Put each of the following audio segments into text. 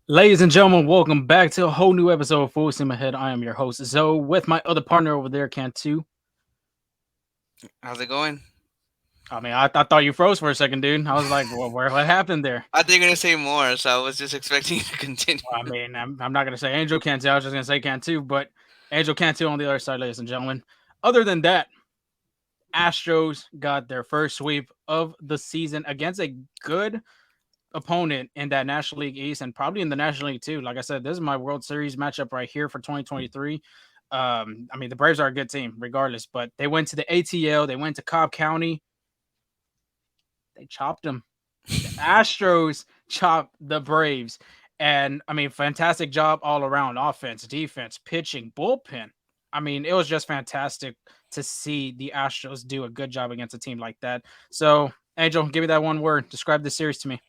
Ladies and gentlemen, welcome back to a whole new episode of Full Steam Ahead. I am your host, Zoe, with my other partner over there, Cantu. How's it going? I thought you froze for a second, dude. I was like, well, what happened there? I think you're gonna say more, so I was just expecting you to continue. I'm not going to say Angel Cantu. I was just going to say Cantu, but Angel Cantu on the other side, ladies and gentlemen. Other than that, Astros got their first sweep of the season against a good opponent in that National League East and probably in the National League too. Like I said, this is my World Series matchup right here for 2023. The Braves are a good team regardless, but they went to the ATL, they went to Cobb County, they chopped them. The Astros chopped the Braves. And fantastic job all around offense, defense, pitching, bullpen. It was just fantastic to see the Astros do a good job against a team like that. So, Angel, give me that one word. Describe this series to me.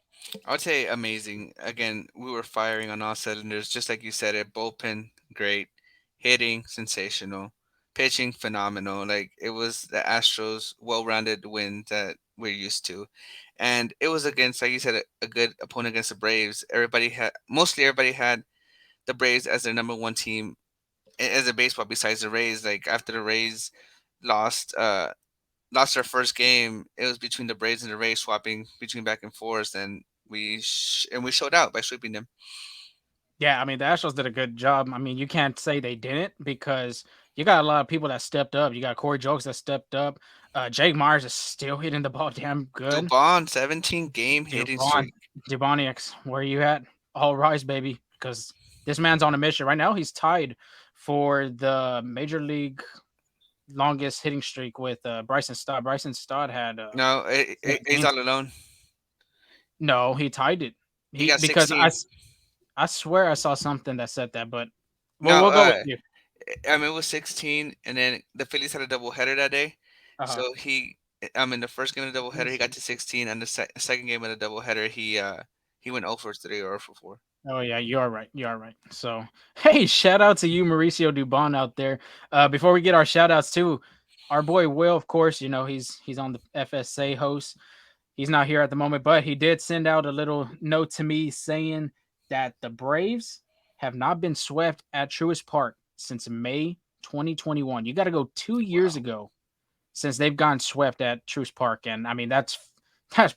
I would say amazing. Again, we were firing on all cylinders, just like you said it. Bullpen, great. Hitting, sensational. Pitching, phenomenal. Like it was the Astros' well-rounded win that we're used to, and it was against, like you said, a good opponent against the Braves. Mostly everybody had the Braves as their number one team as a baseball besides the Rays. Like after the Rays lost, lost their first game, it was between the Braves and the Rays, swapping between back and forth, and we showed out by sweeping them. Yeah, the Astros did a good job. You can't say they didn't because you got a lot of people that stepped up. You got Corey Jokes that stepped up. Jake Myers is still hitting the ball damn good. Dubon, 17-game hitting Dubon, streak. Dubonics, where you at? All rise, baby, because this man's on a mission right now. He's tied for the Major League longest hitting streak with Bryson Stott. Bryson Stott had No, he's 17. all alone. No, he tied it. He He got because 16. I swear I saw something that said that, but No, we'll go with you. it was 16, and then the Phillies had a doubleheader that day. Uh-huh. So in the first game of the doubleheader, he got to 16, and the second game of the doubleheader, he went 0 for 3 or 0 for 4. Oh yeah, you are right. You are right. So hey, shout out to you, Mauricio Dubon out there. Before we get our shout outs too, our boy Will, of course, he's on the FSA host. He's not here at the moment, but he did send out a little note to me saying that the Braves have not been swept at Truist Park since May 2021. You got to go 2 years Wow. ago since they've gotten swept at Truist Park, and that's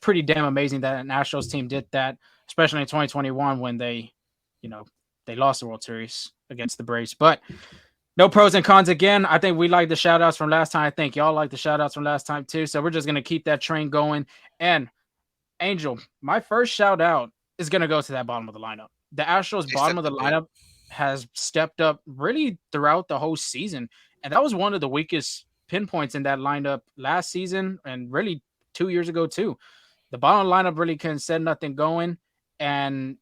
pretty damn amazing that an Astros team did that, especially in 2021 when you know, they lost the World Series against the Braves. But no pros and cons again. I think we like the shout outs from last time. I think y'all like the shout outs from last time too. So we're just going to keep that train going. And Angel, my first shout out is going to go to that bottom of the lineup. The Astros They bottom of stepped the up big. lineup has stepped up really throughout the whole season. And that was one of the weakest pinpoints in that lineup last season and really 2 years ago too. The bottom lineup really couldn't set nothing going. And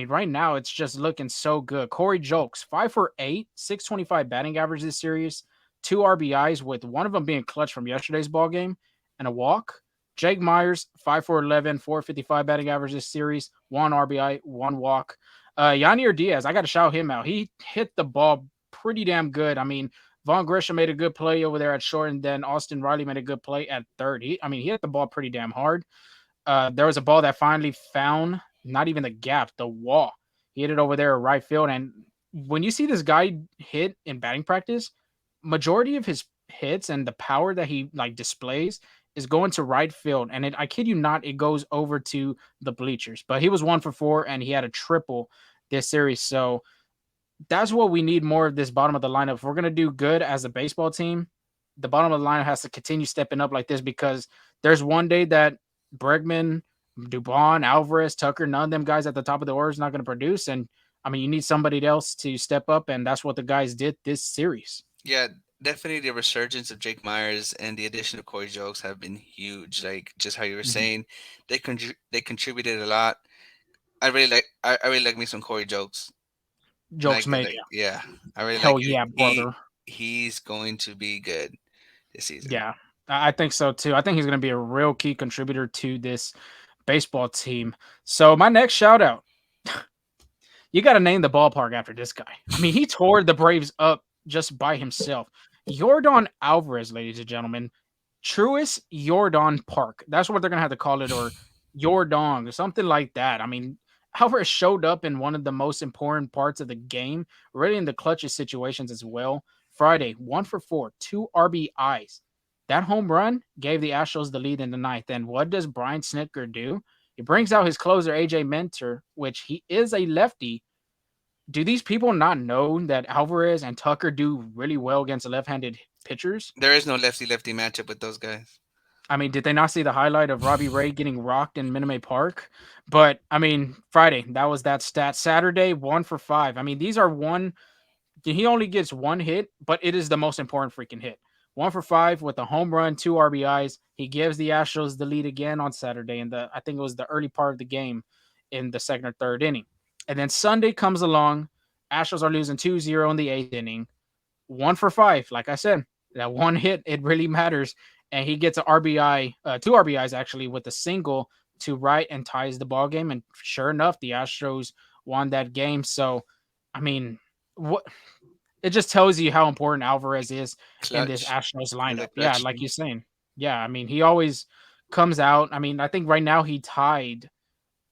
right now it's just looking so good. Corey Jokes, 5 for 8, 625 batting average this series, 2 RBIs with one of them being clutch from yesterday's ball game and a walk. Jake Myers, 5 for 11, 455 batting average this series, 1 RBI, one walk. Yandy Diaz, I got to shout him out. He hit the ball pretty damn good. Vaughn Grisham made a good play over there at short, and then Austin Riley made a good play at third. He hit the ball pretty damn hard. There was a ball that finally found not even the gap, the wall. He hit it over there at right field. And when you see this guy hit in batting practice, majority of his hits and the power that he like displays is going to right field. And I kid you not, it goes over to the bleachers. But he was 1 for 4 and he had a triple this series. So that's what we need more of this bottom of the lineup. If we're gonna do good as a baseball team, the bottom of the lineup has to continue stepping up like this because there's one day that Bregman, Dubon, Alvarez, Tucker, none of them guys at the top of the order is not going to produce. And you need somebody else to step up, and that's what the guys did this series. Yeah, definitely the resurgence of Jake Myers and the addition of Corey Jokes have been huge. Like just how you were Mhm. saying, they contributed a lot. I really like me some Corey Jokes. Jokes made, Yeah, I really like hell it. yeah, brother. He's going to be good this season. Yeah. I think so too. I think he's going to be a real key contributor to this baseball team. So my next shout out, you got to name the ballpark after this guy. I mean, he tore the Braves up just by himself. Jordan Alvarez, ladies and gentlemen, Truist Jordan Park. That's what they're gonna have to call it, or Jordan, or something like that. I mean, Alvarez showed up in one of the most important parts of the game, really in the clutchest situations as well. Friday, 1 for 4, 2 RBIs. That home run gave the Astros the lead in the ninth. And what does Brian Snitker do? He brings out his closer, AJ Mentor, which he is a lefty. Do these people not know that Alvarez and Tucker do really well against left-handed pitchers? There is no lefty lefty matchup with those guys. I mean, did they not see the highlight of Robbie Ray getting rocked in Minute Maid Park? But I mean, Friday, that was that stat. Saturday, 1 for 5. I mean, these are one. He only gets one hit, but it is the most important freaking hit. 1 for 5 with a home run, 2 RBIs. He gives the Astros the lead again on Saturday in the, I think it was the early part of the game in the second or third inning. And then Sunday comes along. Astros are losing 2-0 in the eighth inning. 1 for 5. Like I said, that one hit, it really matters. And he gets an RBI, 2 RBIs actually, with a single to right and ties the ball game. And sure enough, the Astros won that game. So, I mean, what it just tells you how important Alvarez is in this Clutch. Astros He's a lineup. Yeah, clutch. like you're saying. Yeah, I mean, he always comes out. I mean, I think right now he tied,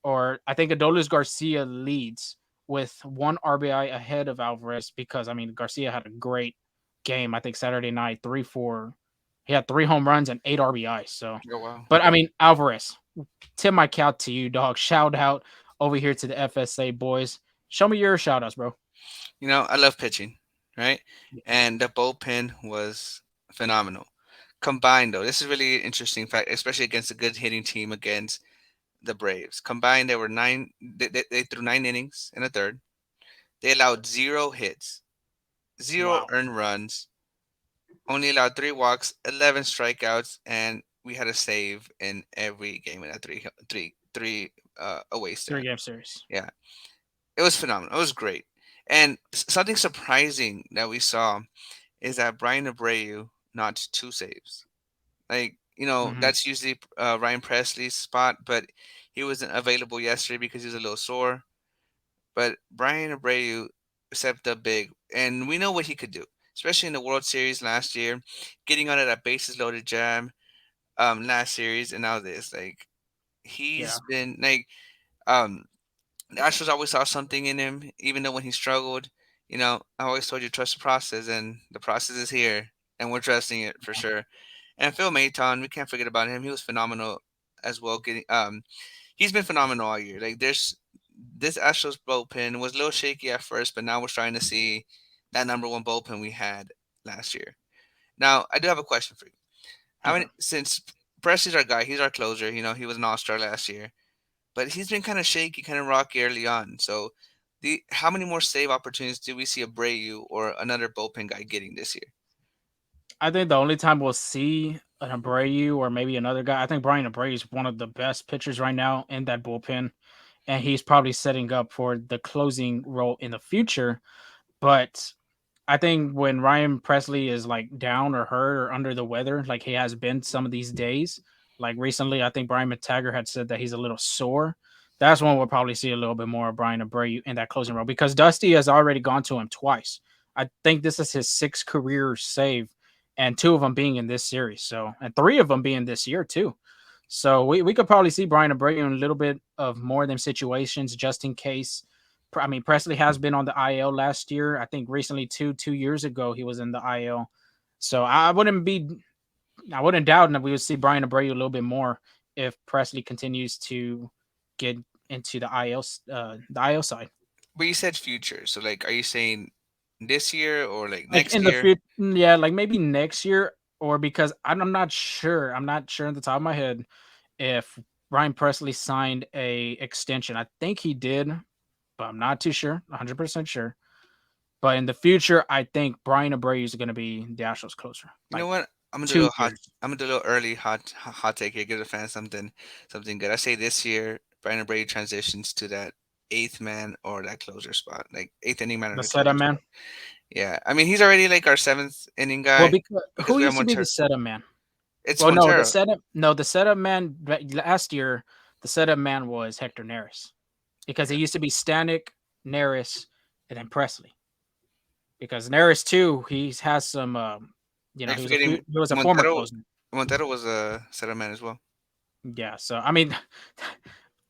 or I think Adolis Garcia leads with one RBI ahead of Alvarez because I mean Garcia had a great game. I think Saturday night, 3-4. He had 3 home runs and 8 RBIs. So, Oh wow. but I mean Alvarez, tip my cap to you, dog. Shout out over here to the FSA boys. Show me your shout outs, bro. You know, I love pitching, right? Yeah. And the bullpen was phenomenal. Combined though, this is really interesting fact, especially against a good hitting team against the Braves. Combined, there were nine. They threw 9 innings in a third. They allowed 0 hits, zero Wow. earned runs, only allowed 3 walks, 11 strikeouts, and we had a save in every game in a three away Three stand. game series. Yeah, it was phenomenal. It was great. And something surprising that we saw is that Brian Abreu notched 2 saves. Like, Hmm. that's usually Ryan Presley's spot, but he wasn't available yesterday because he was a little sore. But Brian Abreu stepped up big, and we know what he could do, especially in the World Series last year, getting on at a bases loaded jam last series, and now this. Like, Yeah. he's been like um the Astros always saw something in him, even though when he struggled. I always told you trust the process, and the process is here, and we're trusting it for sure. And Phil Maton, we can't forget about him. He was phenomenal as well. He's been phenomenal all year. Like this Astros bullpen was a little shaky at first, but now we're starting to see that number one bullpen we had last year. Now I do have a question for you. How Okay. many since Presley's our guy, he's our closer. He was an All Star last year, but he's been kind of shaky, kind of rocky early on. So, the how many more save opportunities do we see Abreu or another bullpen guy getting this year? I think the only time we'll see an Abreu or maybe another guy, I think Brian Abreu is one of the best pitchers right now in that bullpen, and he's probably setting up for the closing role in the future. But I think when Ryan Presley is like down or hurt or under the weather, like he has been some of these days, like recently, I think Brian McTaggart had said that he's a little sore. That's when we'll probably see a little bit more of Brian Abreu in that closing role because Dusty has already gone to him twice. I think this is his sixth career save, and two of them being in this series. So, and three of them being this year too. So we could probably see Brian Abreu in a little bit of more of them situations just in case. I mean, Presley has been on the IL last year. I think recently, 2 years ago, he was in the IL. So I wouldn't doubt that we would see Brian Abreu a little bit more if Presley continues to get into the IL side. But you said future, so like, are you saying this year or like Like next in the year? future, yeah, like maybe next year, or because I'm not sure. I'm not sure on the top of my head if Ryan Presley signed a extension. I think he did, but I'm not too sure, 100% sure. But in the future, I think Brian Abreu is going to be the Astros closer, You know like what? I'm gonna do a little hot. 2 years. I'm gonna do a little early hot take here. Give the fans something good. I say this year, Brandon Brady transitions to that eighth man or that closer spot, like eighth inning man or The the closer setup man. spot. Yeah, I mean he's already like our seventh inning Well, guy because because who we have used to one be the turn. setup man? It's Well, no, Montero. the setup man last year, the setup man was Hector Neris because he Okay. used to be Stanek, Neris, and then Presley. Because Neris too, he has some, Are you he forgetting was a former Montero? closer. Montero was a setup man as well. Yeah, so I mean,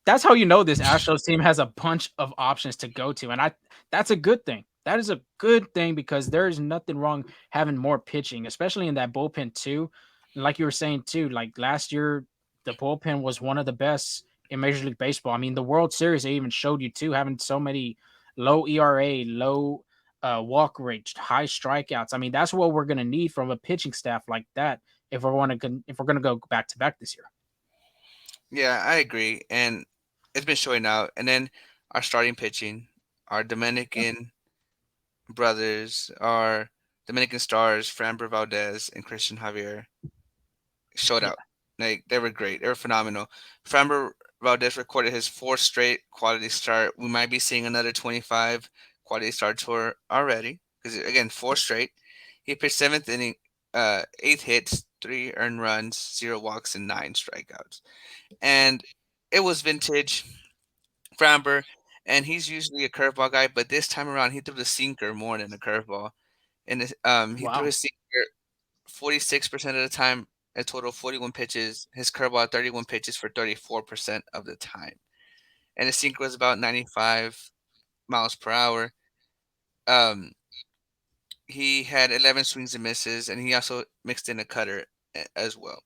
that's how you know this Astros team has a bunch of options to go to, and I that's a good thing. That is a good thing because there is nothing wrong having more pitching, especially in that bullpen too. Like you were saying too, like last year, the bullpen was one of the best in Major League Baseball. I mean, the World Series they even showed you too, having so many low ERA, low walk rate, high strikeouts. I mean, that's what we're gonna need from a pitching staff like that if we're gonna go back to back this year. Yeah, I agree, and it's been showing out. And then our starting pitching, our Dominican brothers, our Dominican stars, Framber Valdez and Christian Javier, showed Yeah. out. Like they were great. They were phenomenal. Framber Valdez recorded his fourth straight quality start. We might be seeing another 25 quality start tour already. Because again, four straight. He pitched seventh inning, eight hits, three earned runs, zero walks, and nine strikeouts. And it was vintage Framber, and he's usually a curveball guy, but this time around he threw the sinker more than the curveball. And he threw Wow. his sinker 46% of the time, a total of 41 pitches. His curveball 31 pitches for 34% of the time. And his sinker was about 95 miles per hour. Um, he had 11 swings and misses, and he also mixed in a cutter as well.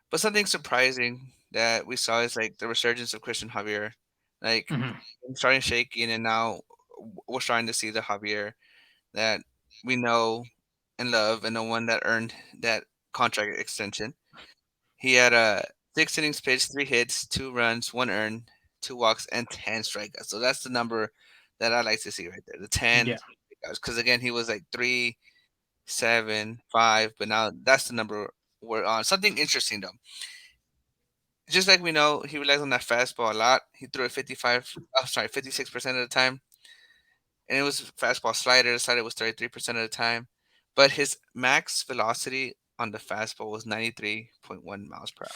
But something surprising that we saw is like the resurgence of Christian Javier. Like Mhm. starting shaking, and now we're starting to see the Javier that we know and love, and the one that earned that contract extension. He had six innings pitched, three hits, two runs, one earned, two walks, and 10 strikeouts. So that's the number that I like to see right there. The 10 Yeah. strikeouts. Because again, he was like 3, 7, 5, but now that's the number we're on. Something interesting though. Just like we know, he relies on that fastball a lot. He threw it 56% of the time, and it was fastball slider. The slider was 33% of the time, but his max velocity on the fastball was 93.1 miles per hour.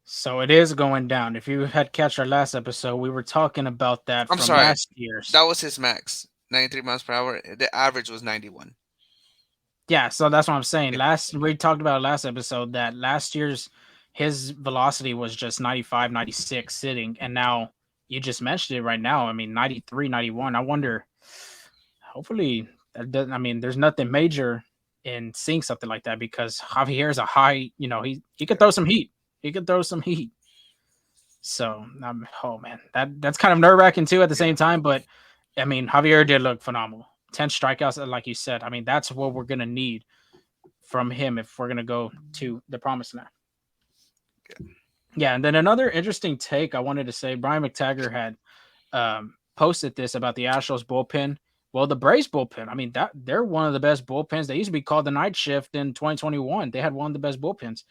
So it is going down. If you had catch our last episode, we were talking about that I'm from sorry, last year's. that was his max, 93 miles per hour. The average was 91. Yeah, so that's what I'm saying. Yeah, Last we talked about last episode that last year's his velocity was just 95, 96 sitting, and now you just mentioned it right now. I mean 93, 91. I wonder hopefully that doesn't I mean there's nothing major in seeing something like that because Javier is a high, he could yeah, throw some heat. He could throw some heat. So, oh man, that's kind of nerve wracking too at the yeah. same time. But I mean, Javier did look phenomenal. 10 strikeouts, like you said. I mean, that's what we're gonna need from him if we're gonna go to the promised land. Yeah, and then another interesting take I wanted to say, Brian McTaggart had posted this about the Astros bullpen. Well, the Braves bullpen, I mean, that they're one of the best bullpens. They used to be called the night shift in 2021. They had one of the best bullpens.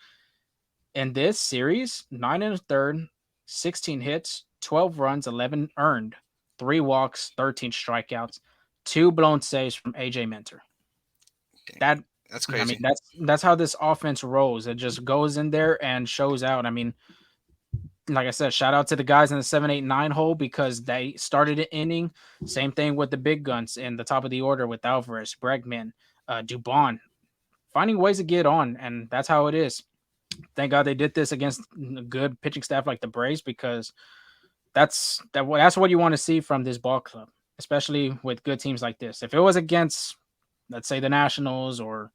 In this series, nine and a third, 16 hits, 12 runs, 11 earned, three walks, 13 strikeouts, two blown saves from AJ Minter. Dang, That that's I mean, crazy. that's how this offense rolls. It just goes in there and shows out. I mean, like I said, shout out to the guys in the 7, 8, 9 hole because they started an inning. Same thing with the big guns in the top of the order with Alvarez, Bregman, Dubon, finding ways to get on, and that's how it is. Thank God they did this against a good pitching staff like the Braves because that's what you want to see from this ball club, especially with good teams like this. If it was against, let's say, the Nationals or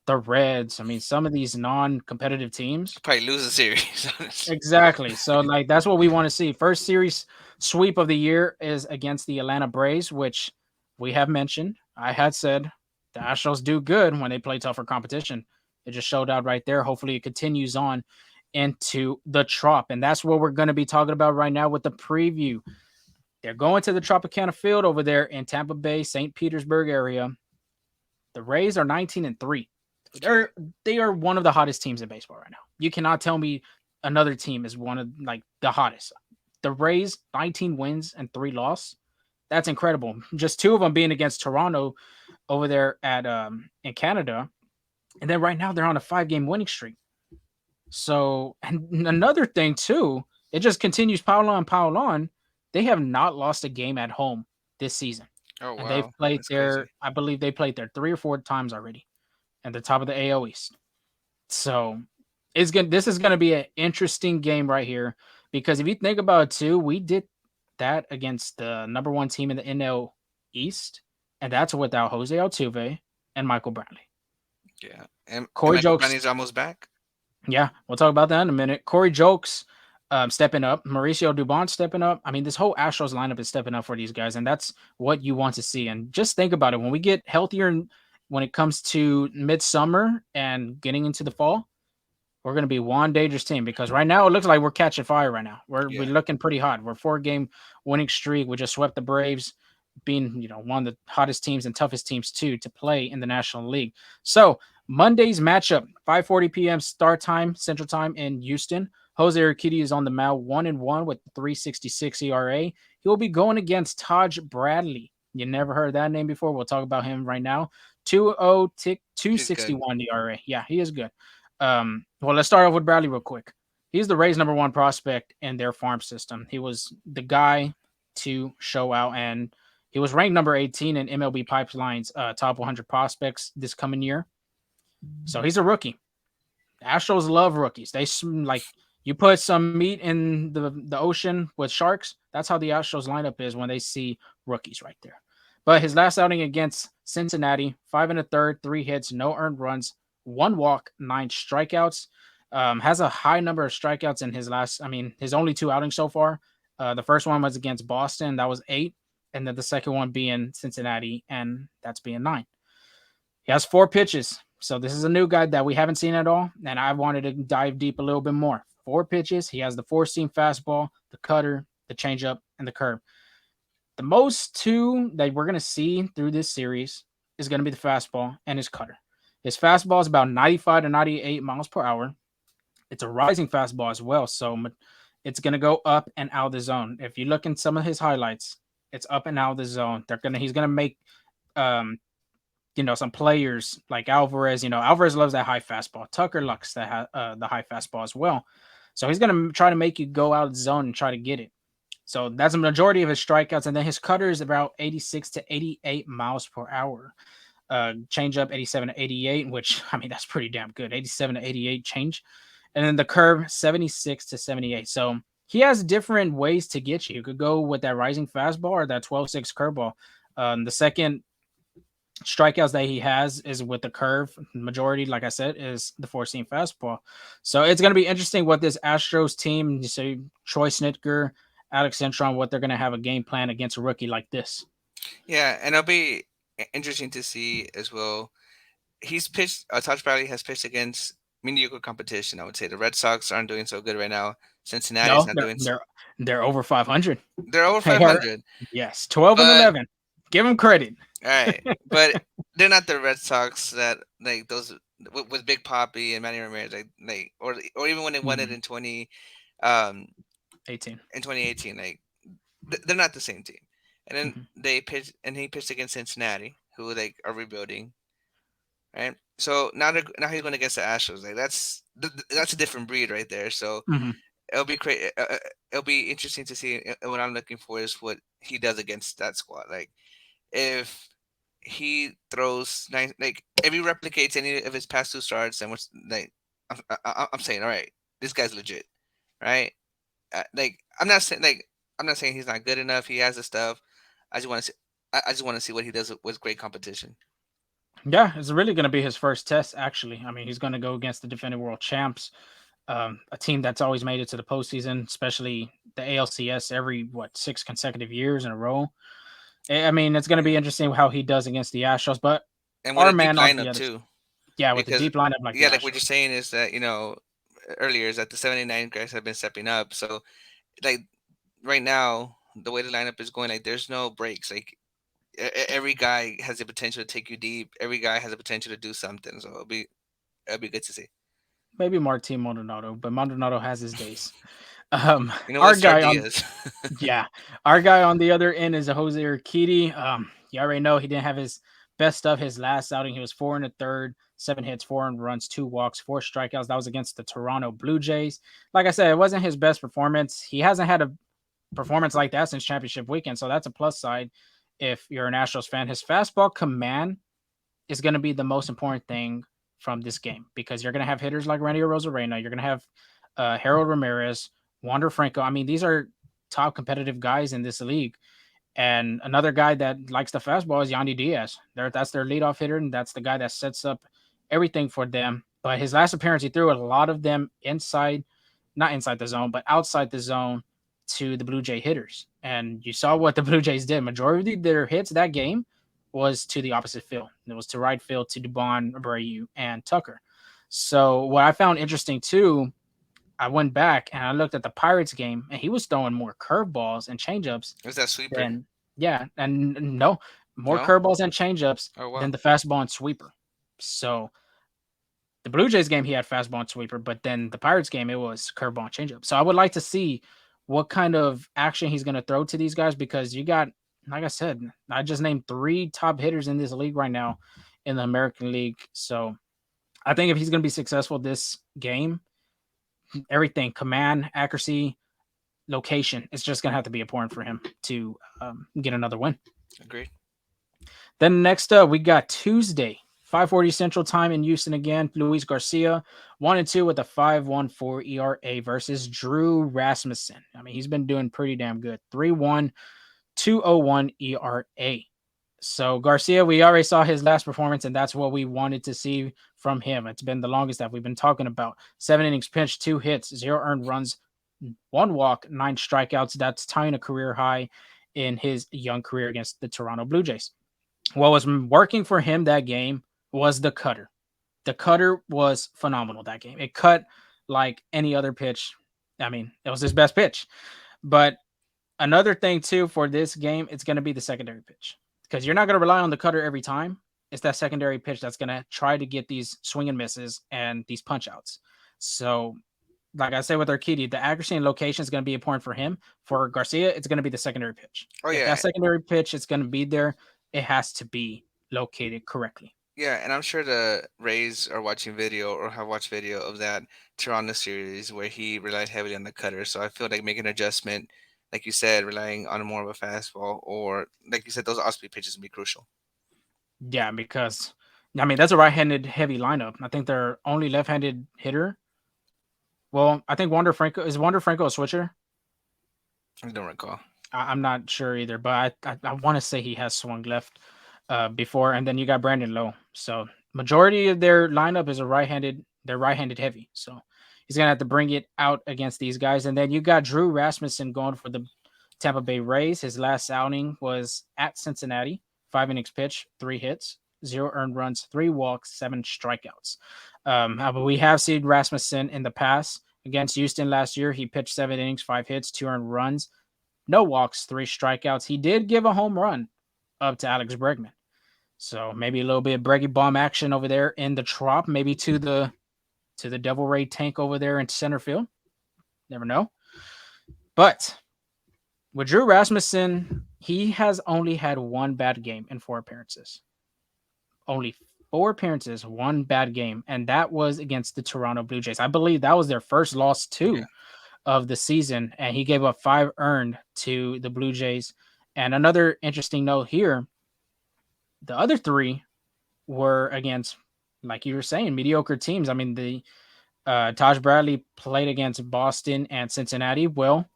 the Reds, I mean, some of these non-competitive teams. Probably lose the series. Honestly. Exactly. So like that's what we want to see. First series sweep of the year is against the Atlanta Braves, which we have mentioned. I had said the Astros do good when they play tougher competition. It just showed out right there. Hopefully it continues on into the Trop. And that's what we're going to be talking about right now with the preview. They're going to the Tropicana Field over there in Tampa Bay, St. Petersburg area. The Rays are 19-3. They're they are one of the hottest teams in baseball right now. You cannot tell me another team is one of like the hottest. The Rays 19 wins and 3 losses. That's incredible. Just two of them being against Toronto over there at in Canada. And then right now they're on a 5-game winning streak. So, and another thing too, it just continues pile on. They have not lost a game at home this season, Oh and they've wow, played that's there. crazy. I believe they played there 3 or 4 times already, at the top of the AL East. So, This is gonna be an interesting game right here because if you think about it too, we did that against the number one team in the NL East, and that's without Jose Altuve and Michael Brantley. Yeah, and Corey Michael Jokes, Brenny's almost back. yeah, we'll talk about that in a minute. Corey Jokes stepping up, Mauricio Dubon stepping up. I mean, this whole Astros lineup is stepping up for these guys, and that's what you want to see. And just think about it when we get healthier when it comes to midsummer and getting into the fall, we're going to be one dangerous team because right now it looks like we're catching fire right now. We're Yeah, looking pretty hot. We're 4 game winning streak. We just swept the Braves, being one of the hottest teams and toughest teams too to play in the National League. So Monday's matchup, 5:40 p.m. start time Central Time in Houston. Jose Urquidy is on the mound, 1-1 with 3.66 ERA. He will be going against Taj Bradley. You never heard that name before. We'll talk about him right now. 2.0 tick he's good. 261 ERA. Yeah, he is good. Well, let's start off with Bradley real quick. He's the Rays' number one prospect in their farm system. He was the guy to show out, and he was ranked number 18 in MLB Pipeline's top 100 prospects this coming year. So he's a rookie. The Astros love rookies. Like you put some meat in the ocean with sharks. That's how the Astros lineup is when they see rookies right there. But his last outing against Cincinnati, 5 1/3, 3 hits, no earned runs, 1 walk, 9 strikeouts. Has a high number of strikeouts in his last. I mean, his only 2 outings so far. The first one was against Boston, that was 8, and then the second one being Cincinnati, and that's being 9. He has 4 pitches. So this is a new guy that we haven't seen at all, and I wanted to dive deep a little bit more. 4 pitches. He has the 4 seam fastball, the cutter, the changeup, and the curve. The most two that we're gonna see through this series is gonna be the fastball and his cutter. His fastball is about 95 to 98 miles per hour. It's a rising fastball as well, so it's gonna go up and out of the zone. If you look in some of his highlights, it's up and out of the zone. He's gonna make um, some players like Alvarez. Alvarez loves that high fastball. Tucker likes the high fastball as well. So he's gonna try to make you go out of the zone and try to get it. So that's a majority of his strikeouts, and then his cutter is about 86 to 88 miles per hour. Change up 87 to 88, which I mean that's pretty damn good. 87 to 88 change, and then the curve 76 to 78. So he has different ways to get you. You could go with that rising fastball or that 12-6 curveball. The second strikeouts that he has is with the curve. Majority, like I said, is the 4 seam fastball. So it's going to be interesting what this Astros team, you say Troy Snitker, Alex Centron, what they're going to have a game plan against a rookie like this. Yeah, and it'll be interesting to see as well. He's pitched. Taj Bradley has pitched against mediocre competition. I would say the Red Sox aren't doing so good right now. Cincinnati's No, not they're doing. they're they're over 500. They're over They are 500, yes, 12 and but 11. Give them credit. all right, but they're not the Red Sox that like those with Big Poppy and Manny Ramirez, or even when they won it Mhm. um 18. in 2018, like they're not the same team. And then Mhm. he pitched against Cincinnati, who like are rebuilding, right? So now he's going against the Astros. Like that's a different breed right there. So Mhm. it'll be crazy. It'll be interesting to see. What I'm looking for is what he does against that squad. Like if he throws nice, like if he replicates any of his past 2 starts, and what's like, I'm saying, all right, this guy's legit, right? Like I'm not saying he's not good enough. He has the stuff. I just want to see. I just want to see what he does with great competition. Yeah, it's really going to be his first test, actually. I mean, he's going to go against the defending world champs, a team that's always made it to the postseason, especially the ALCS every, 6 consecutive years in a row. I mean, it's going to be Yeah, interesting how he does against the Astros, but and with our a deep man on the lineup other, too, yeah, with a because deep lineup like the yeah, like what you're Astros. saying is that earlier is that the 79 guys have been stepping up. So like right now, the way the lineup is going, like there's no breaks. Like every guy has the potential to take you deep. Every guy has the potential to do something. So it'll be good to see. Maybe Martin Maldonado, but Maldonado has his days. You know Our what? Start guy on Diaz. Yeah, our guy on the other end is a Jose Urquidy. You already know he didn't have his best of his last outing. He was 4 1/3, 7 hits, 4 runs, 2 walks, 4 strikeouts. That was against the Toronto Blue Jays. Like I said, it wasn't his best performance. He hasn't had a performance like that since championship weekend, so that's a plus side if you're an Astros fan. His fastball command is going to be the most important thing from this game because you're going to have hitters like Randy Arozarena. You're going to have Harold Ramirez, Wander Franco. I mean, these are top competitive guys in this league. And another guy that likes the fastball is Yandy Diaz. That's their leadoff hitter, and that's the guy that sets up everything for them. But his last appearance, he threw a lot of them inside, not inside the zone, but outside the zone to the Blue Jay hitters. And you saw what the Blue Jays did. Majority of their hits that game was to the opposite field. It was to right field to Dubon, Abreu, and Tucker. So what I found interesting too, I went back and I looked at the Pirates game, and he was throwing more curveballs and changeups Was that sweeper? than and no more No. curveballs and changeups Oh than wow. the fastball and sweeper. So the Blue Jays game, he had fastball and sweeper, but then the Pirates game, it was curveball and changeup. So I would like to see what kind of action he's going to throw to these guys because you got, like I said, I just named 3 top hitters in this league right now in the American League. So I think if he's going to be successful this game, everything, command, accuracy, location, it's just going to have to be important for him to get another win. Agreed. Then next up, we got Tuesday, 5:40 Central Time in Houston again. Luis Garcia, 1-2 with a 5.14 ERA versus Drew Rasmussen. I mean, he's been doing pretty damn good. 3.1, 2.01 ERA. So Garcia, we already saw his last performance, and that's what we wanted to see from him. It's been the longest that we've been talking about. 7 innings pitched, 2 hits, 0 earned runs, 1 walk, 9 strikeouts. That's tying a career high in his young career against the Toronto Blue Jays. What was working for him that game was the cutter. The cutter was phenomenal that game. It cut like any other pitch. I mean, it was his best pitch. But another thing, too, for this game, it's going to be the secondary pitch because you're not going to rely on the cutter every time. It's that secondary pitch that's going to try to get these swing and misses and these punch outs. So, like I said with Urquidy, the accuracy and location is going to be important for him. For Garcia, it's going to be the secondary pitch. Oh If that yeah. secondary pitch is going to be there, it has to be located correctly. Yeah, and I'm sure the Rays are watching video or have watched video of that Toronto series where he relied heavily on the cutter. So I feel like making an adjustment, like you said, relying on more of a fastball or like you said, those off-speed pitches would be crucial. Yeah, because I mean that's a right-handed heavy lineup. I think their only left-handed hitter. Well, I think Wander Franco a switcher. I don't recall. I'm not sure either, but I want to say he has swung left before, and then you got Brandon Lowe. So majority of their lineup is a right-handed. They're right-handed heavy, so he's gonna have to bring it out against these guys. And then you got Drew Rasmussen going for the Tampa Bay Rays. His last outing was at Cincinnati. 5 innings pitch, 3 hits, 0 earned runs, 3 walks, 7 strikeouts. But we have seen Rasmussen in the past against Houston last year. He pitched 7 innings, 5 hits, 2 earned runs, no walks, 3 strikeouts. He did give a home run up to Alex Bregman. So maybe a little bit of Breggy bomb action over there in the Trop, maybe to the Devil Ray tank over there in center field. Never know. But with Drew Rasmussen, he has only had one bad game in 4 appearances. Only 4 appearances, one bad game, and that was against the Toronto Blue Jays. I believe that was their first loss Yeah. too of the season, and he gave up 5 earned to the Blue Jays. And another interesting note here, the other 3 were against, like you were saying, mediocre teams. I mean, the Taj Bradley played against Boston and Cincinnati. Well,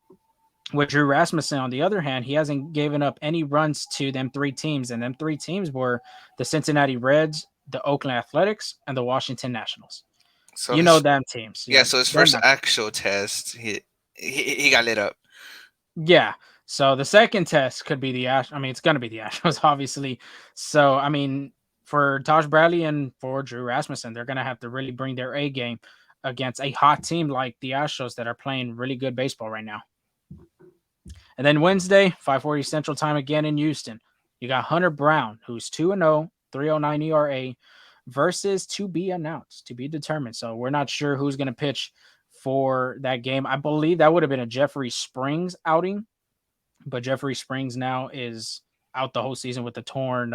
with Drew Rasmussen, on the other hand, he hasn't given up any runs to them 3 teams, and them 3 teams were the Cincinnati Reds, the Oakland Athletics, and the Washington Nationals. So You know his them teams. yeah, Yeah, so his they're first not. actual test, he got lit up. Yeah. So the second test could be the Ash. I mean, it's going to be the Astros, obviously. So, I mean, for Taj Bradley and for Drew Rasmussen, they're going to have to really bring their A game against a hot team like the Astros that are playing really good baseball right now. And then Wednesday, 5:40 Central Time again in Houston. You got Hunter Brown, who's 2-0, 3.09 ERA, versus to be announced, to be determined. So we're not sure who's going to pitch for that game. I believe that would have been a Jeffrey Springs outing, but Jeffrey Springs now is out the whole season with the torn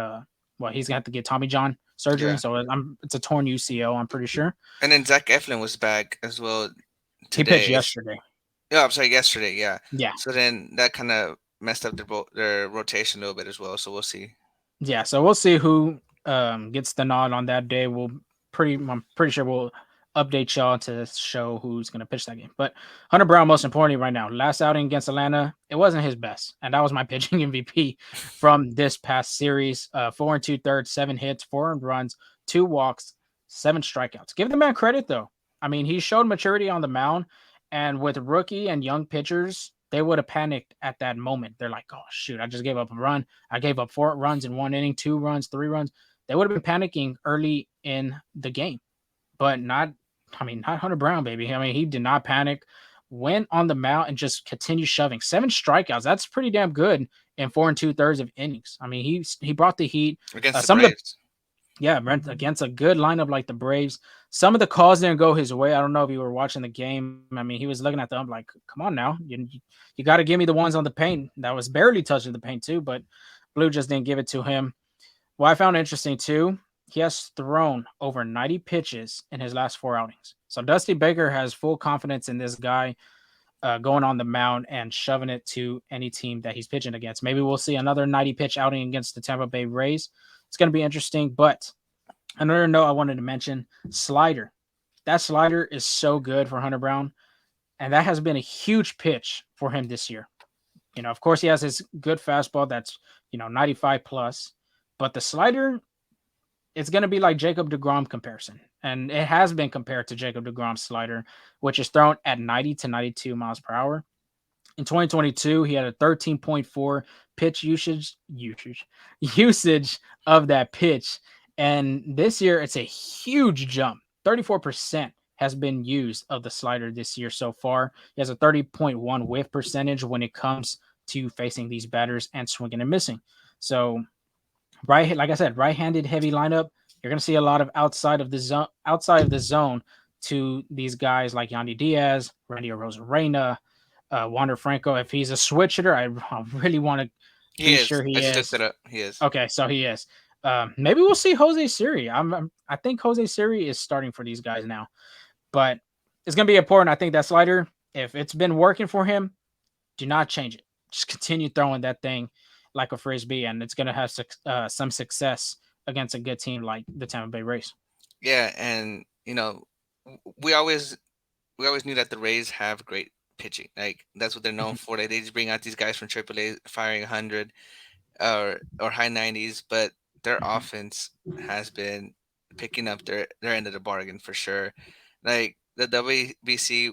well, he's gonna have to get Tommy John surgery. Yeah. So it's a torn UCL. I'm pretty sure And then Zach Eflin was back as well he pitched today. yesterday. Yeah, I'm sorry, yesterday. Yeah. Yeah, So then that kind of messed up their rotation a little bit as well. So we'll see. yeah. So we'll see who gets the nod on that day. I'm pretty sure we'll update y'all to show who's gonna pitch that game. But Hunter Brown, most importantly, right now, last outing against Atlanta, it wasn't his best, and that was my pitching MVP from this past series. 4 and 2/3, 7 hits, 4 earned runs, 2 walks, 7 strikeouts. Give the man credit though. I mean, he showed maturity on the mound, and with rookie and young pitchers, they would have panicked at that moment. They're like, "Oh shoot, I just gave up a run. I gave up 4 runs in 1 inning, 2 runs, 3 runs." They would have been panicking early in the game, but not. I mean, not Hunter Brown, baby. I mean, he did not panic. Went on the mound and just continued shoving. 7 strikeouts. That's pretty damn good in 4 and 2/3 of innings. I mean, he brought the heat. Against the Some of the Braves. Yeah, Brent, against a good lineup like the Braves. Some of the calls didn't go his way. I don't know if you were watching the game. I mean, he was looking at them like, "Come on now, you got to give me the ones on the paint." That was barely touching the paint too, but Blue just didn't give it to him. What I found interesting too, he has thrown over 90 pitches in his last 4 outings. So Dusty Baker has full confidence in this guy going on the mound and shoving it to any team that he's pitching against. Maybe we'll see another 90 pitch outing against the Tampa Bay Rays. It's going to be interesting. But another note I wanted to mention, slider. That slider is so good for Hunter Brown. And that has been a huge pitch for him this year. Of course, he has his good fastball that's, 95 plus. But the slider, it's going to be like Jacob DeGrom comparison. And it has been compared to Jacob DeGrom's slider, which is thrown at 90 to 92 miles per hour. In 2022, he had a 13.4 pitch usage of that pitch. And this year, it's a huge jump. 34% has been used of the slider this year so far. He has a 30.1 whiff percentage when it comes to facing these batters and swinging and missing. So like I said, right-handed heavy lineup. You're going to see a lot of outside of the zone to these guys like Yandy Diaz, Randy Arozarena, Wander Franco. If he's a switch hitter, I really want to He be is. sure I he just looked is. it up. He is. Okay, so he is. Maybe we'll see Jose Siri. I think Jose Siri is starting for these guys now, but it's going to be important. I think that slider, if it's been working for him, do not change it. Just continue throwing that thing like a frisbee, and it's going to have some success against a good team like the Tampa Bay Rays. Yeah, and we always knew that the Rays have great pitching. Like that's what they're known Mhm. for. Like they just bring out these guys from AAA firing 100 or high 90s, but their Mhm. offense has been picking up their end of the bargain for sure. Like the WBC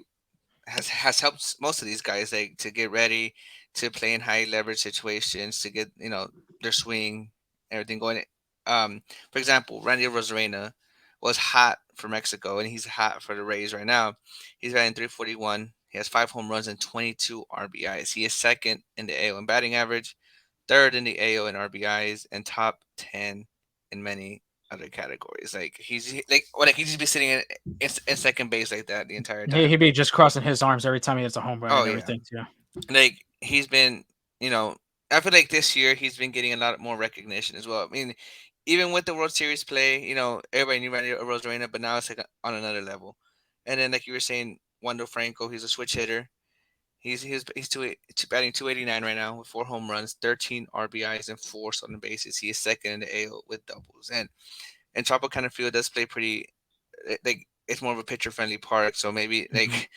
has helped most of these guys like to get ready to play in high leverage situations to get their swing, everything going. For example, Randy Arozarena was hot for Mexico and he's hot for the Rays right now. He's batting 341. He has 5 home runs and 22 RBIs. He is second in the AL in batting average, third in the AL in RBIs, and top 10 in many other categories. Like he's just be sitting in second base like that the entire time. He'd be just crossing his arms every time he hits a home run Oh and yeah, everything too. like he's been, you know, I feel like this year he's been getting a lot more recognition as well. I mean, even with the World Series play, everybody knew Randy Arozarena, but now it's like on another level. And then like you were saying, Wando Franco, he's a switch hitter. He's batting 289 right now with 4 home runs, 13 RBIs, and 4 stolen bases. He is second in the AL with doubles. And Tropicana Field does play pretty like it's more of a pitcher friendly park, so maybe Mhm. like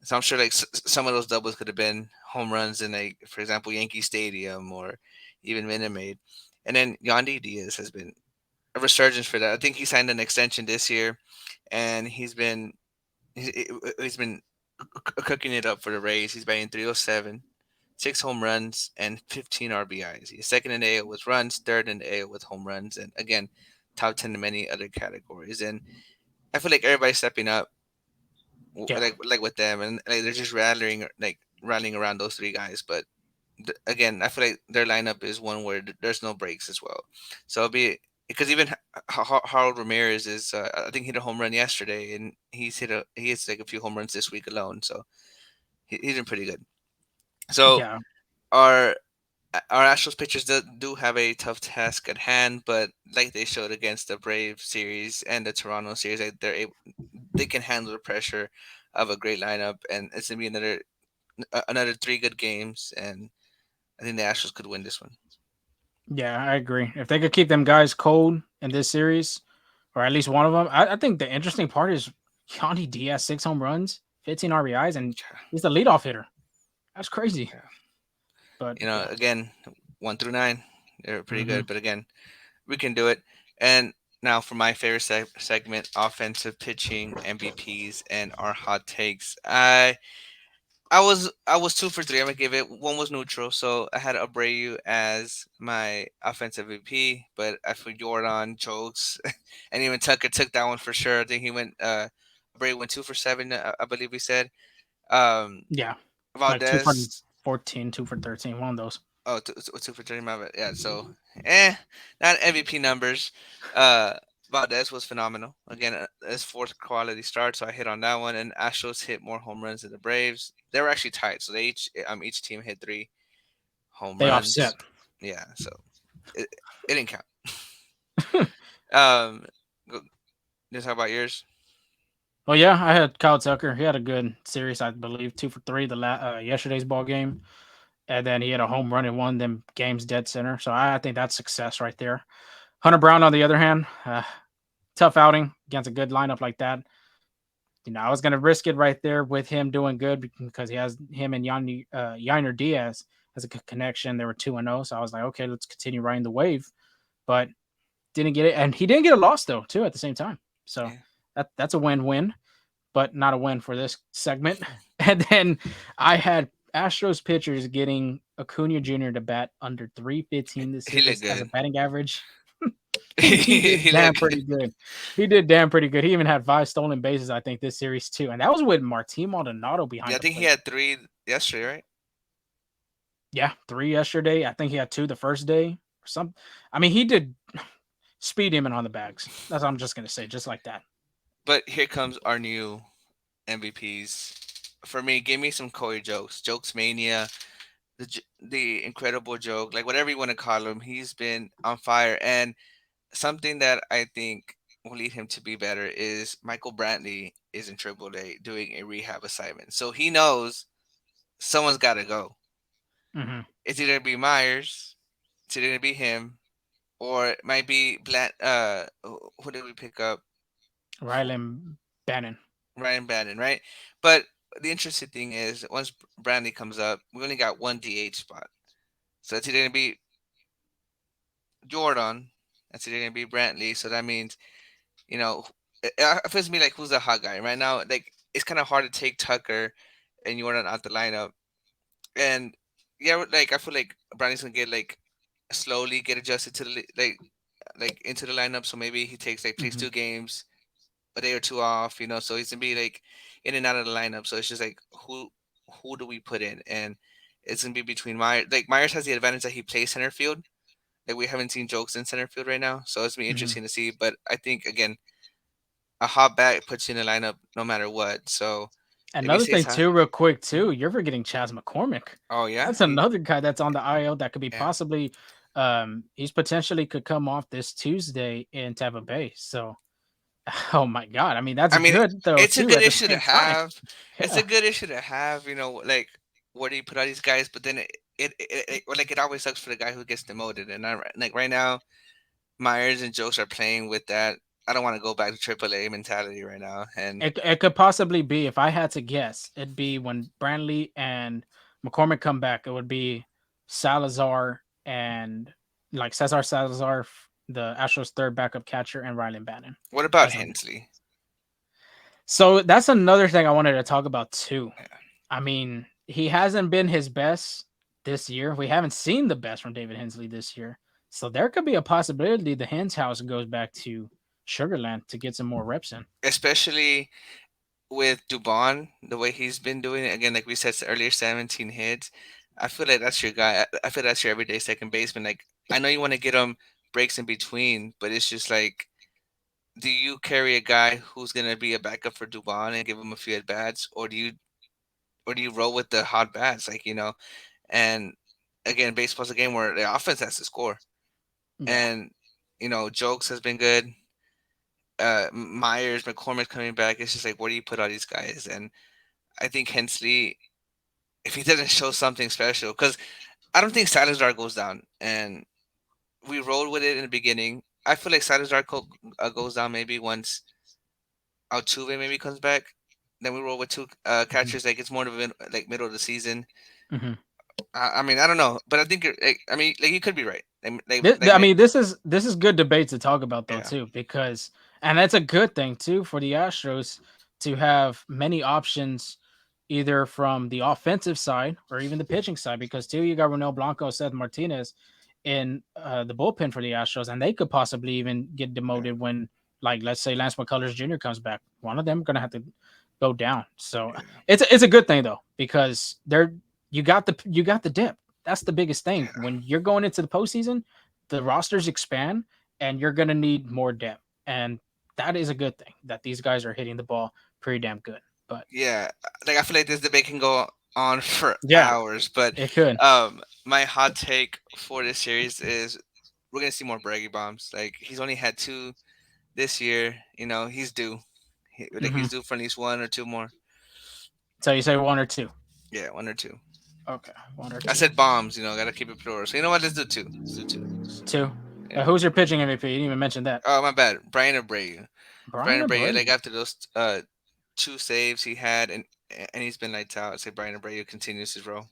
so I'm sure like some of those doubles could have been home runs in like for example Yankee Stadium or even Minute Maid. And then Yandy Diaz has been a resurgence for that. I think he signed an extension this year, and he's been cooking it up for the Rays. He's batting 307, 6 home runs, and 15 RBIs. He's second in the AL with runs, third in the AL with home runs, and again, top 10 in many other categories. And I feel like everybody's stepping up, Yeah, like with them, and like they're just rattling around those three guys. But again, I feel like their lineup is one where there's no breaks as well. So it'll be because even Harold Ramirez is I think he hit a home run yesterday, and he hits like a few home runs this week alone. So he's been pretty good. So yeah. our our Astros pitchers do have a tough task at hand, but like they showed against the Brave series and the Toronto series, like they can handle the pressure of a great lineup, and it's gonna be another three good games, and I think the Astros could win this one. Yeah, I agree. If they could keep them guys cold in this series, or at least one of them, I think the interesting part is Yandy Diaz 6 home runs, 15 RBIs, and Yeah, he's the leadoff hitter. That's crazy. yeah. But yeah, Again, 1 through 9, they're pretty hmm good, but again, we can do it. And now for my favorite segment, offensive pitching MVPs and our hot takes. I was 2 for 3. I'm gonna give it one was neutral, so I had Abreu as my offensive VP, but I for Jordan jokes, and even Tucker took that one for sure. I think he went. Abreu went 2 for 7. I believe he said. Um, yeah, like Valdez. 2 for 14, 2 for 13, one of those. Oh, 2 for 30. My bad. Yeah. So, eh, not MVP numbers. Uh, Valdez was phenomenal. Again, his fourth quality start, so I hit on that one. And Astros hit more home runs than the Braves. They were actually tied, so they each team hit 3 home They offset. runs. Yeah. So it, it didn't count. Um, go- let's talk about yours. Well, yeah, I had Kyle Tucker. He had a good series, I believe, 2 for 3 yesterday's ball game, and then he had a home run in one of them games dead center. So I think that's success right there. Hunter Brown, on the other hand, tough outing against a good lineup like that. I was gonna risk it right there with him doing good because he has him and Yandy Diaz as a connection. They were 2-0, so I was like, okay, let's continue riding the wave. But didn't get it, and he didn't get a loss though, too, at the same time. So Yeah. that's a win-win, but not a win for this segment. And then I had Astros pitchers getting Acuna Jr. to bat under 315 this He looked series as a good. batting average. He did He damn looked pretty good. good. He did damn pretty good. He even had 5 stolen bases, I think, this series too, and that was with Martin Maldonado Yeah, behind I the think he plate. had 3 yesterday, right? Yeah, 3 yesterday. I think he had 2 the first day or some. I mean, he did speed demon on the bags. That's what I'm just gonna say, just like that. But here comes our new MVPs. For me, give me some Corey Jokes Mania, the incredible joke, like whatever you want to call him. He's been on fire, and something that I think will lead him to be better is Michael Brantley is in AAA doing a rehab assignment, so he knows someone's got to go. Hmm. It's either gonna be Myers, it's either gonna be him, or it might be who did we pick up? Rylan Bannon. Ryan Bannon, right? But the interesting thing is, once Brandy comes up, we only got one DH spot. So it's either going to be Jordan, it's either going to be Brantley. So that means, you know, it feels to me like who's the hot guy right now? Like, it's kind of hard to take Tucker and Jordan out the lineup. And yeah, like, I feel like Brandy's going to get, like, slowly get adjusted to like into the lineup. So maybe he takes, like, plays Hmm. 2 games, a day or two off, so he's gonna be like in and out of the lineup. So it's just like who do we put in? And it's gonna be between Myers. Like Myers has the advantage that he plays center field. Like we haven't seen Jokes in center field right now, so it's gonna be Hmm. interesting to see. But I think again, a hot bat puts you in the lineup no matter what. So if he Another stays thing hot, too, real quick mhm. too, you're forgetting Chas McCormick. Oh yeah, That's another guy that's on the IL that could be yeah. possibly. He's potentially could come off this Tuesday in Tampa Bay. So, oh my god, I mean that's I mean, good though it's a too. good At the issue to same time, have. It's a yeah. good issue to have. Like where do you put all these guys? But then like it always sucks for the guy who gets demoted. And like right now, Myers and Jokes are playing with that. I don't want to go back to AAA mentality right now. And It could possibly be, if I had to guess, it'd be when Brantley and McCormick come back. It would be Salazar and like Cesar Salazar, the Astros third backup catcher, and Rylan Bannon. what about That's on. Hensley? So that's another thing I wanted to talk about too. Yeah. I mean, he hasn't been his best this year. We haven't seen the best from David Hensley this year. So there could be a possibility the Hens house goes back to Sugarland to get some more reps in. Especially with Dubon, the way he's been doing it. Again, like we said earlier, 17 hits. I feel like that's your guy. I feel that's your everyday second baseman. Like I know you want to get him breaks in between, but it's just like do you carry a guy who's gonna be a backup for Dubon and give him a few at bats, or do you roll with the hot bats, and again, baseball's a game where the offense has to score, Yeah. and Jokes has been good. Myers, McCormick coming back. It's just like, where do you put all these guys? And I think Hensley, if he doesn't show something special, because I don't think Salazar goes down, and we rolled with it in the beginning. I feel like Salazar goes down maybe once Altuve maybe comes back. Then we roll with two Hmm. catchers. Like it's more of a like middle of the season. Hmm. I mean, I don't know, but I think you're. Like, I mean, like you could be right. I mean, this is good debate to talk about though Yeah, too, because and that's a good thing too for the Astros to have many options, either from the offensive side or even the pitching side. Because too, you got Ronel Blanco, Seth Martinez in the bullpen for the Astros, and they could possibly even get yeah, demoted when, like, let's say Lance McCullers Jr. comes back. One of them gonna have to go down. So yeah, it's a good thing though, because you got the depth. That's the biggest thing yeah. when you're going into the postseason. The rosters expand, and you're gonna need more depth, and that is a good thing that these guys are hitting the ball pretty damn good. But Yeah. Like I feel like this debate can go on for yeah, hours, but it could. my hot take for this series is we're gonna see more Braggy bombs. Like he's only had two this year. He's due. Like Hmm. he's due for at least one or two more. So you say one or two? Yeah, one or two. Okay, one or I two. said bombs. Gotta keep it plural. So you know what? Let's do two. Let's do two. Two. Yeah. Who's your pitching MVP? You didn't even mention that. Oh my bad. Brian Abreu. Brian Brian Abreu. Like Abreu. after those two saves he had, and he's been lights out. I say Brian Abreu continues his role.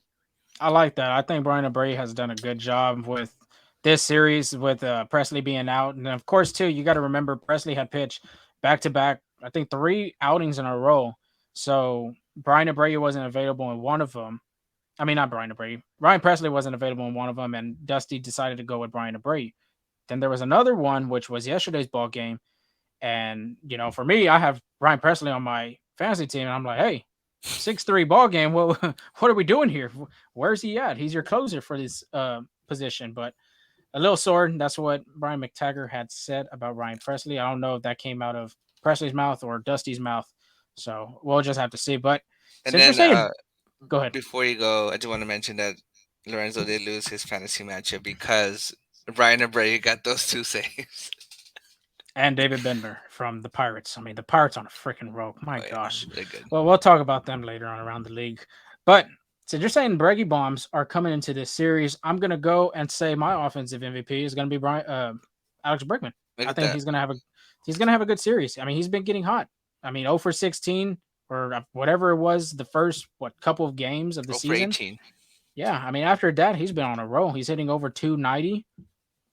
I like that. I think Brian Abreu has done a good job with this series with Presley being out, and of course too, you got to remember Presley had pitched back to back. I think three outings in a row. So Brian Abreu wasn't available in one of them. I mean, not Brian Abreu. Ryan Presley wasn't available in one of them, and Dusty decided to go with Brian Abreu. Then there was another one, which was yesterday's ball game, and for me, I have Ryan Presley on my fantasy team, and I'm like, hey, 6-3 ball game. Well, what are we doing here? Where's he at? He's your closer for this position, but a little sore. That's what Brian McTaggart had said about Ryan Presley. I don't know if that came out of Presley's mouth or Dusty's mouth, so we'll just have to see. But And since you're then saying, go ahead. before you go, I just want to mention that Lorenzo did lose his fantasy matchup because Brian Abreu got those two saves. And David Bender from the Pirates. I mean, the Pirates on a freaking rope. My Oh yeah, gosh. they're good. Well, we'll talk about them later on around the league. But so you're saying Breggy bombs are coming into this series. I'm gonna go and say my offensive MVP is gonna be Alex Bregman. Look I at think that. he's gonna have a good series. I mean, he's been getting hot. I mean, 0 for 16 or whatever it was the first couple of games of the Oh for season. 18. Yeah, I mean, after that he's been on a roll. He's hitting over 290.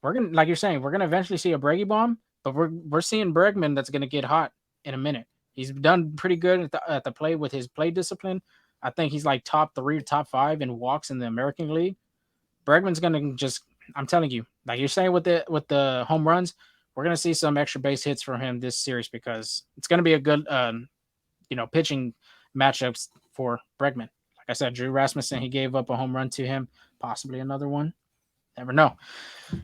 We're gonna, like you're saying, we're gonna eventually see a Breggy bomb, but we're seeing Bregman that's gonna get hot in a minute. He's done pretty good at the play with his play discipline. I think he's like top three, top five in walks in the American League. Bregman's gonna just, I'm telling you, like you're saying with the home runs, we're gonna see some extra base hits from him this series because it's gonna be a good pitching matchups for Bregman. Like I said, Drew Rasmussen, he gave up a home run to him, possibly another one. Never know.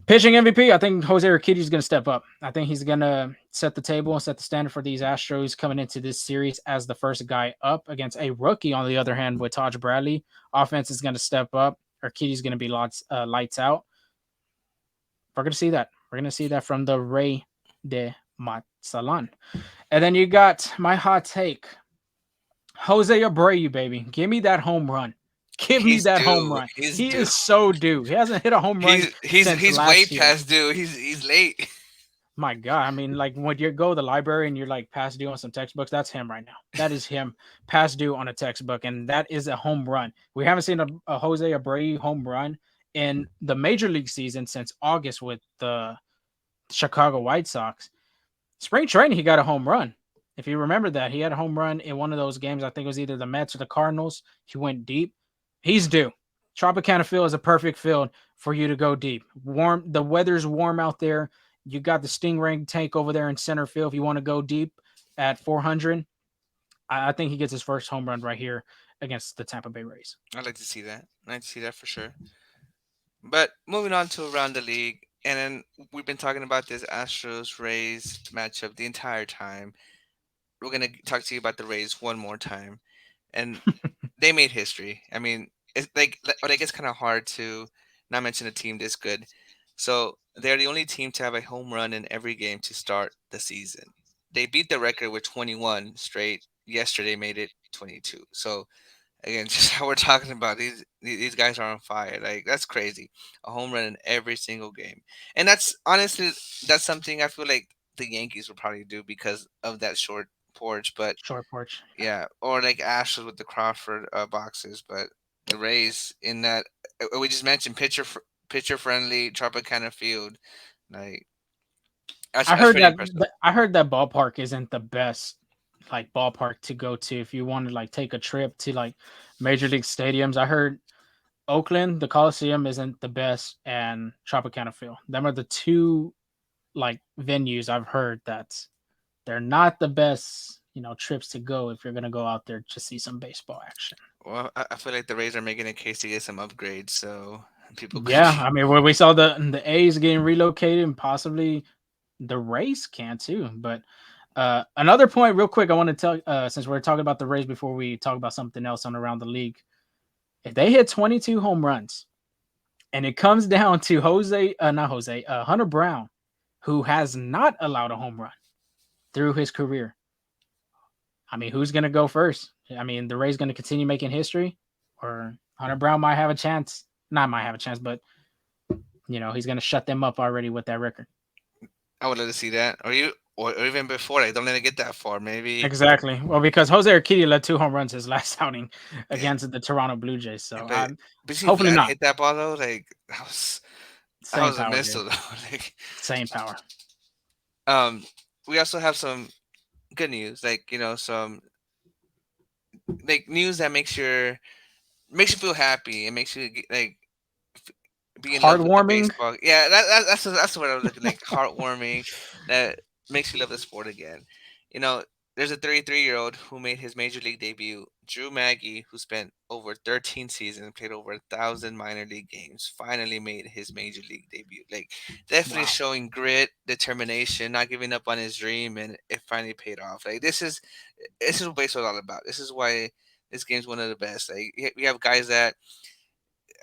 Pitching MVP, I think Jose Urquidy is going to step up. I think he's going to set the table and set the standard for these Astros coming into this series as the first guy up against a rookie. On the other hand, with Taj Bradley, offense is going to step up. Urquidy's going to be lights out. We're going to see that. We're going to see that from the Rey de Matzalan. And then you got my hot take, Jose Abreu, baby. Give me that home run. Give me He's that home due. run. He's He due. is so due. He hasn't hit a home run since He's way last year. past due. He's late. My God, I mean, like when you go to the library and you're like past due on some textbooks, that's him right now. That is him past due on a textbook, and that is a home run. We haven't seen a Jose Abreu home run in the major league season since August with the Chicago White Sox. Spring training, he got a home run. If you remember that, he had a home run in one of those games. I think it was either the Mets or the Cardinals. He went deep. He's due. Tropicana Field is a perfect field for you to go deep. Warm. The weather's warm out there. You got the Stingray tank over there in center field. If you want to go deep at 400, I think he gets his first home run right here against the Tampa Bay Rays. I'd like to see that. I'd like to see that for sure. But moving on to around the league, and then we've been talking about this Astros Rays matchup the entire time. We're gonna talk to you about the Rays one more time, and they made history. I mean, it's like it's kind of hard to. not mention a team this good. So they're the only team to have a home run in every game to start the season. They beat the record with 21 straight. Yesterday made it 22. So again, just how we're talking about these guys are on fire. Like that's crazy. A home run in every single game, and that's honestly that's something I feel like the Yankees will probably do because of that short porch. But Short porch. yeah, or like Astros with the Crawford boxes. But the Rays in that we just mentioned pitcher friendly Tropicana field, like I that's heard pretty that impressive. I heard that ballpark isn't the best like ballpark to go to if you want to like take a trip to like major league stadiums. I heard Oakland, the Coliseum isn't the best, and Tropicana Field. Them are the two like venues I've heard that they're not the best, trips to go if you're gonna go out there to see some baseball action. Well, I feel like the Rays are making a case to get some upgrades, so people could Yeah, I mean, where we saw the A's getting relocated, and possibly the Rays can too. But another point, real quick, I want to tell, since we're talking about the Rays before we talk about something else on around the league, if they hit 22 home runs, and it comes down to not Jose, Hunter Brown, who has not allowed a home run through his career. I mean, who's gonna go first? I mean, the Rays gonna continue making history, or Hunter Brown might have a chance. Not might have a chance, but he's gonna shut them up already with that record. I would love to see that, or even before. Like, don't let it get that far. Maybe, Exactly. Well, because Jose Urquidy led 2 home runs his last outing yeah, against the Toronto Blue Jays. So but I'm see hopefully Vlad not. hit that ball though. Like that Same was a power, dude. missile though. like, Same power. um, we also have some good news. Like some like news that makes you feel happy and makes you like be in love with the Heartwarming. baseball. Yeah, that's what I was looking like. Heartwarming that makes you love the sport again. You know, there's a 33-year-old who made his major league debut. Drew Maggie, who spent over 13 seasons, played over 1,000 minor league games, finally made his major league debut. Like, definitely Wow. showing grit, determination, not giving up on his dream, and it finally paid off. Like, this is what baseball's all about. This is why this game's one of the best. Like, we have guys that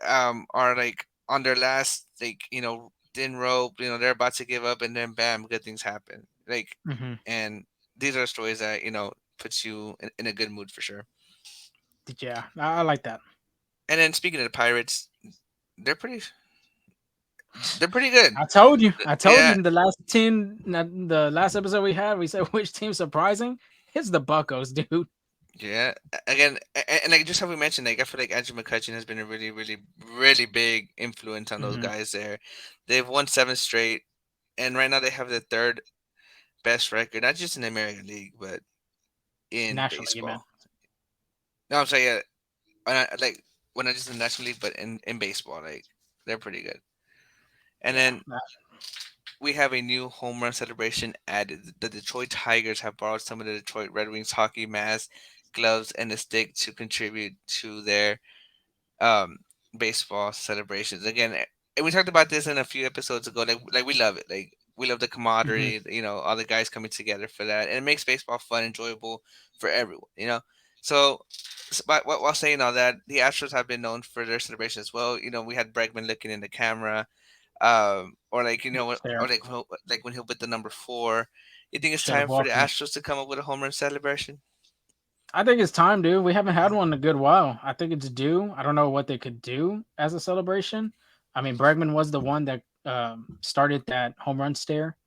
are like on their last thin rope, they're about to give up, and then bam, good things happen. Like, Hmm. and these are stories that puts you in a good mood for sure. Yeah, I like that. And then speaking of the Pirates, they're pretty they're pretty good. I told you. I told you Yeah, in the last episode we had, we said which team surprising? It's the Buccos, dude. yeah. Again, and like just how we mentioned, like I feel like Andrew McCutcheon has been a really, really, really big influence on those Hmm. guys there. They've won 7 straight, and right now they have the third best record, not just in the American League, but in National League, man. baseball. No, I'm saying, like, well, not just in the National League, but in baseball, like they're pretty good. And Yeah. then we have a new home run celebration added. The Detroit Tigers have borrowed some of the Detroit Red Wings hockey masks, gloves, and a stick to contribute to their um baseball celebrations. Again, and we talked about this in a few episodes ago. Like we love it. Like we love the Hmm. camaraderie. All the guys coming together for that, and it makes baseball fun, enjoyable for everyone. So. While saying all that, the Astros have been known for their celebration as well. We had Bregman looking in the camera, or like or Fair. like when he'll put the number 4. You think it's Should have time for the walked him. Astros to come up with a home run celebration? I think it's time, dude. We haven't had one in a good while. I think it's due. I don't know what they could do as a celebration. I mean, Bregman was the one that started that home run stare.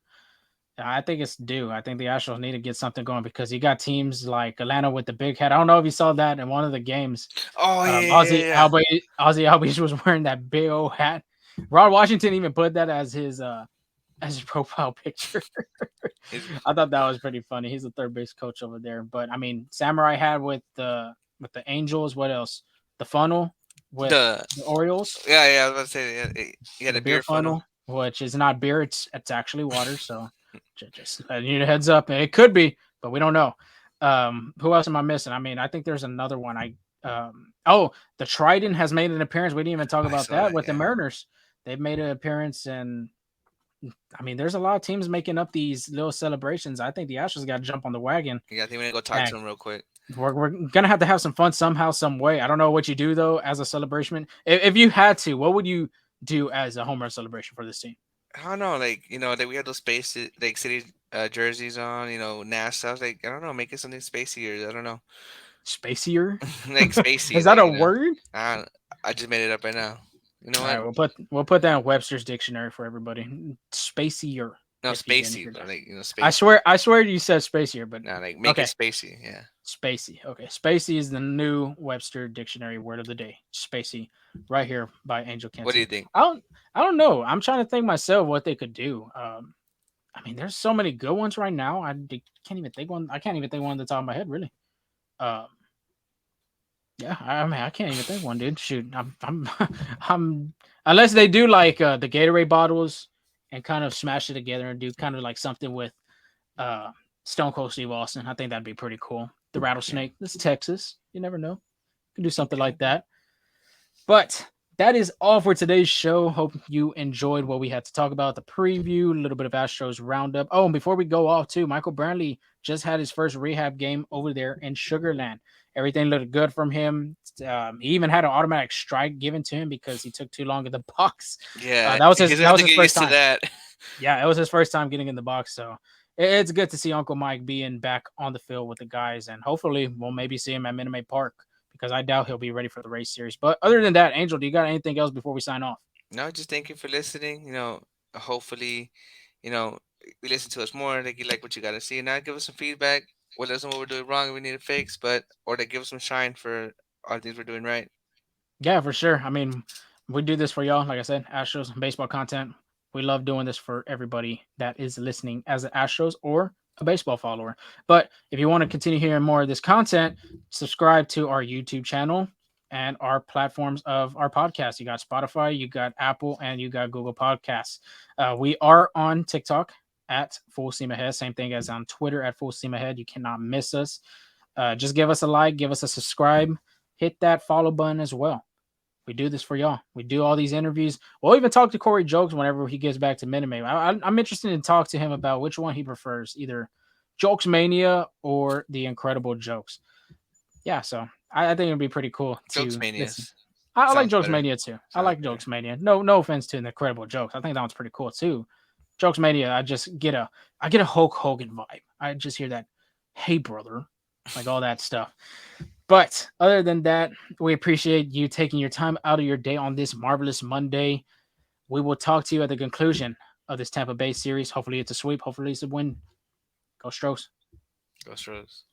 I think it's due. I think the Astros need to get something going because you got teams like Atlanta with the big hat. I don't know if you saw that in one of the games. Oh yeah, yeah, yeah, Ozzy Albies was wearing that big old hat. Ron Washington even put that as his profile picture. yeah. I thought that was pretty funny. He's the third base coach over there. But I mean, Samurai had with the Angels. What else? The funnel with The the Orioles. Yeah, I was about to say, yeah, he had The a beer beer funnel. funnel, which is not beer. It's actually water. So just letting you a heads up. It could be, but we don't know. Who else am I missing? I mean, I think there's another one. The Trident has made an appearance. We didn't even talk I about saw that that. with the Yeah, Mariners. They've made an appearance, and I mean, there's a lot of teams making up these little celebrations. I think the Astros got to jump on the wagon, yeah. I think we're gonna go talk and to him real quick. we're gonna have to have some fun somehow, some way. I don't know what you do though as a celebration. If you had to, what would you do as a home run celebration for this team? I don't know, like that we have those space like city jerseys on, NASA. I was like, I don't know, make it something spacier. I don't know, Spacier? like spacey, Is that like a word? I I just made it up right now. You know All what? right, we'll put that in Webster's dictionary for everybody. Spacier, No, if you didn't spacey, hear that. like I spacey. swear, I swear you said spacier, but No, like make it okay, spacey. Yeah. spacey. Okay, spacey is the new Webster dictionary word of the day. Spacey, right here by Angel What do you Kenton. think? I don't know. I'm trying to think myself what they could do. I mean, there's so many good ones right now. Can't even think one. I can't even think one on the top of my head, really. Um, yeah, I mean, I can't even think one, dude. Shoot, I'm unless they do like the Gatorade bottles and kind of smash it together and do kind of like something with uh Stone Cold Steve Austin. I think that'd be pretty cool. The Yeah. rattlesnake. This is Texas. You never know. Could do something Okay. like that. But that is all for today's show. Hope you enjoyed what we had to talk about, the preview, a little bit of Astros roundup. Oh, and before we go off, too, Michael Brantley just had his first rehab game over there in Sugarland. Everything looked good from him. He even had an automatic strike given to him because he took too long in the box. Yeah, That was he's his gonna that have was to his get first used to time. that. Yeah, it was his first time getting in the box. So it's good to see Uncle Mike being back on the field with the guys, and hopefully we'll maybe see him at Minute Maid Park because I doubt he'll be ready for the race series. But other than that, Angel, do you got anything else before we sign off? No, just thank you for listening. Hopefully, you know, you listen to us more. Like you like what you got to see. Now give us some feedback. What us know what we're doing wrong and we need to fix, but or to give us some shine for all the things we're doing right. Yeah, for sure. I mean, we do this for y'all. Like I said, Astros baseball content. We love doing this for everybody that is listening as an Astros or a baseball follower. But if you want to continue hearing more of this content, subscribe to our YouTube channel and our platforms of our podcast. You got Spotify, you got Apple, and you got Google Podcasts. We are on TikTok at Full Steam Ahead. Same thing as on Twitter at Full Steam Ahead. You cannot miss us. Just give us a like, give us a subscribe, hit that follow button as well. We do this for y'all. We do all these interviews. We'll even talk to Corey Jokes whenever he gets back to Minute Maid. I'm interested in talk to him about which one he prefers, either Jokes Mania or the Incredible Jokes. Yeah, so I think it'd be pretty cool Jokes to listen. manias I like sounds Jokes better. Mania too. I Sounds like better. Jokes Mania. No offense to the Incredible Jokes. I think that one's pretty cool too. Jokes Mania, I get a Hulk Hogan vibe. I just hear that, hey brother, like all that stuff. But other than that, we appreciate you taking your time out of your day on this marvelous Monday. We will talk to you at the conclusion of this Tampa Bay series. Hopefully, it's a sweep. Hopefully, it's a win. Go Stros. Ghost Rose.